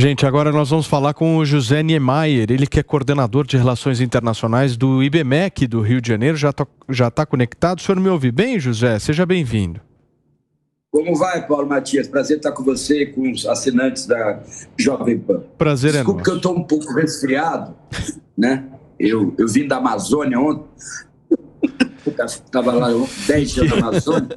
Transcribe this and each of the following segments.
Gente, agora nós vamos falar com o José Niemeyer, ele que é coordenador de Relações Internacionais do IBMEC do Rio de Janeiro, já tá conectado. O senhor me ouve bem, José? Seja bem-vindo. Como vai, Paulo Matias? Prazer estar com você e com os assinantes da Jovem Pan. Prazer é nosso. Desculpe que eu estou um pouco resfriado, né? Eu vim da Amazônia ontem, estava lá 10 dias na Amazônia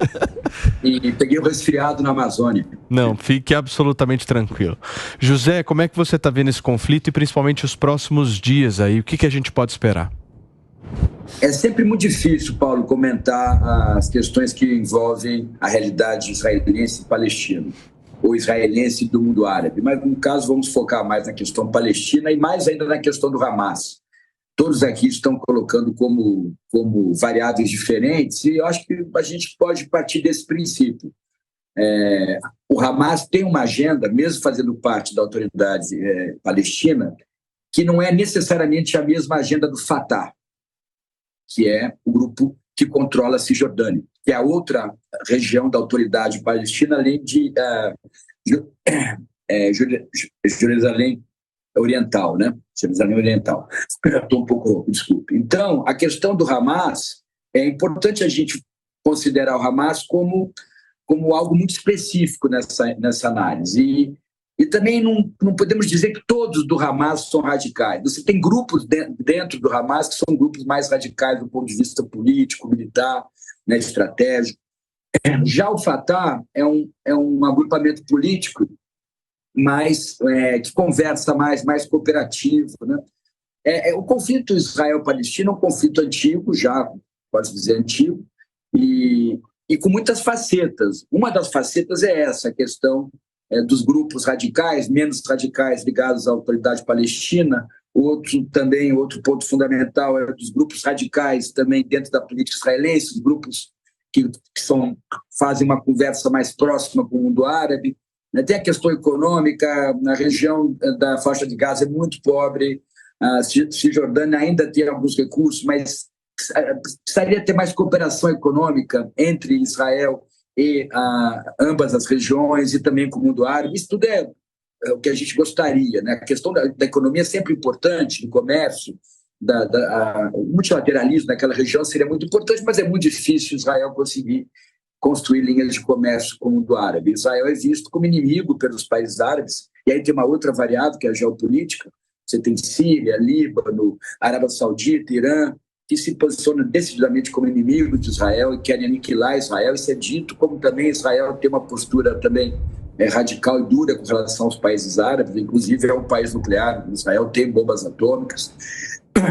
e peguei o resfriado na Amazônia. Não, fique absolutamente tranquilo. José, como é que você está vendo esse conflito e principalmente os próximos dias aí? O que a gente pode esperar? É sempre muito difícil, Paulo, comentar as questões que envolvem a realidade israelense e palestina, ou israelense do mundo árabe. Mas, no caso, vamos focar mais na questão palestina e mais ainda na questão do Hamas. Todos aqui estão colocando como variáveis diferentes e eu acho que a gente pode partir desse princípio. O Hamas tem uma agenda, mesmo fazendo parte da autoridade palestina, que não é necessariamente a mesma agenda do Fatah, que é o grupo que controla a Cisjordânia, que é a outra região da autoridade palestina, além de Jerusalém Oriental, né? Jerusalém Oriental. Estou um pouco rouco, desculpe. Então, a questão do Hamas, é importante a gente considerar o Hamas como algo muito específico nessa análise. E também não podemos dizer que todos do Hamas são radicais. Você tem grupos dentro do Hamas que são grupos mais radicais do ponto de vista político, militar, né, estratégico. Já o Fatah é um agrupamento político que conversa mais cooperativo, né? O conflito Israel-Palestina é um conflito antigo, já pode dizer antigo, e com muitas facetas. Uma das facetas é essa, a questão dos grupos radicais, menos radicais ligados à autoridade palestina. Outro ponto fundamental é dos grupos radicais também dentro da política israelense, os grupos que fazem uma conversa mais próxima com o mundo árabe. Tem a questão econômica, na região da faixa de Gaza é muito pobre, a Cisjordânia ainda tem alguns recursos, mas precisaria ter mais cooperação econômica entre Israel e ambas as regiões e também com o mundo árabe. Isso tudo é o que a gente gostaria, né? A questão da economia é sempre importante, do comércio, o multilateralismo naquela região seria muito importante, mas é muito difícil Israel conseguir construir linhas de comércio com o mundo árabe. Israel é visto como inimigo pelos países árabes, e aí tem uma outra variável, que é a geopolítica. Você tem Síria, Líbano, Arábia Saudita, Irã, que se posicionam decididamente como inimigos de Israel e querem aniquilar Israel. Isso é dito, como também Israel tem uma postura também radical e dura com relação aos países árabes, inclusive é um país nuclear, Israel tem bombas atômicas.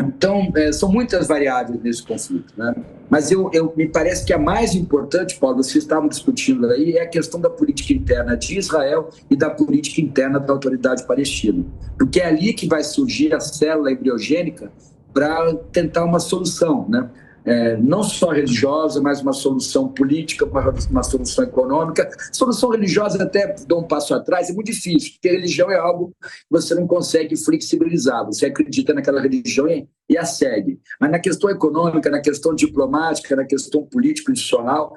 Então, são muitas variáveis nesse conflito, né? Mas me parece que a mais importante, Paulo, vocês estavam discutindo aí, é a questão da política interna de Israel e da política interna da autoridade palestina. Porque é ali que vai surgir a célula embriogênica para tentar uma solução, né? Não só religiosa, mas uma solução política, uma solução econômica. Solução religiosa, até dou um passo atrás, é muito difícil, porque a religião é algo que você não consegue flexibilizar. Você acredita naquela religião e a segue. Mas na questão econômica, na questão diplomática, na questão político-institucional,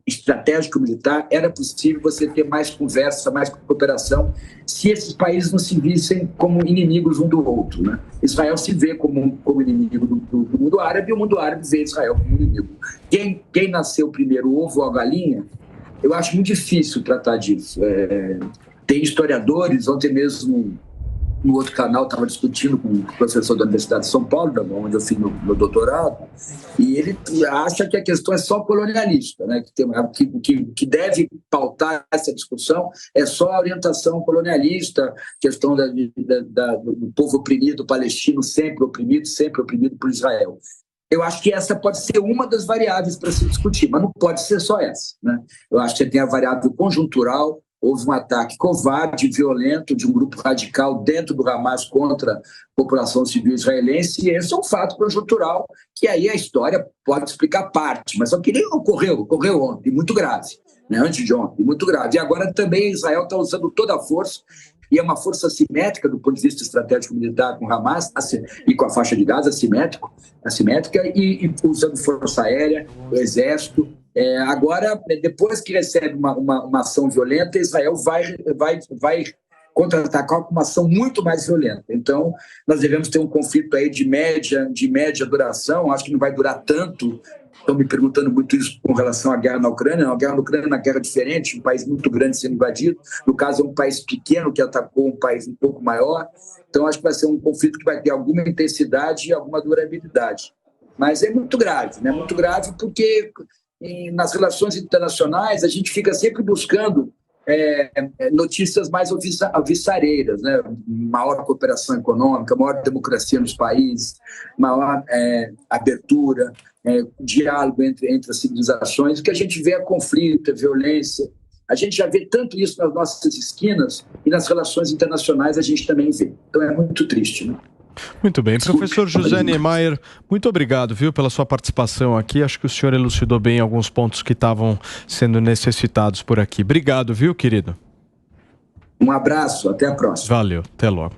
estratégico-militar, era possível você ter mais conversa, mais cooperação, se esses países não se vissem como inimigos um do outro, né? Israel se vê como inimigo do mundo árabe e o mundo árabe vê Israel como inimigo. Quem nasceu primeiro, o ovo ou a galinha, eu acho muito difícil tratar disso. Tem historiadores, ontem mesmo no outro canal estava discutindo com um professor da Universidade de São Paulo, onde eu fiz meu doutorado, e ele acha que a questão é só colonialista, né? Que deve pautar essa discussão é só a orientação colonialista, questão do povo oprimido palestino, sempre oprimido por Israel. Eu acho que essa pode ser uma das variáveis para se discutir, mas não pode ser só essa, né? Eu acho que você tem a variável conjuntural. Houve um ataque covarde e violento de um grupo radical dentro do Hamas contra a população civil israelense, e esse é um fato conjuntural, que aí a história pode explicar parte, mas só que ele ocorreu ontem, muito grave, né? Antes de ontem, muito grave. E agora também Israel está usando toda a força, e é uma força assimétrica do ponto de vista estratégico militar com o Hamas e com a faixa de Gaza, assimétrica e usando força aérea, o exército. Agora, depois que recebe uma ação violenta, Israel vai contra-atacar com uma ação muito mais violenta. Então, nós devemos ter um conflito aí de média duração, acho que não vai durar tanto. Estão me perguntando muito isso com relação à guerra na Ucrânia. A guerra na Ucrânia é uma guerra diferente, um país muito grande sendo invadido. No caso, é um país pequeno que atacou um país um pouco maior. Então, acho que vai ser um conflito que vai ter alguma intensidade e alguma durabilidade. Mas é muito grave, né? Muito grave porque nas relações internacionais a gente fica sempre buscando notícias mais alvissareiras, né? Maior cooperação econômica, maior democracia nos países, maior abertura, diálogo entre as civilizações. O que a gente vê é conflito, é violência. A gente já vê tanto isso nas nossas esquinas e nas relações internacionais a gente também vê. Então é muito triste, né? Muito bem. Professor José Niemeyer, muito obrigado, viu, pela sua participação aqui. Acho que o senhor elucidou bem alguns pontos que estavam sendo necessitados por aqui. Obrigado, viu, querido? Um abraço, até a próxima. Valeu, até logo.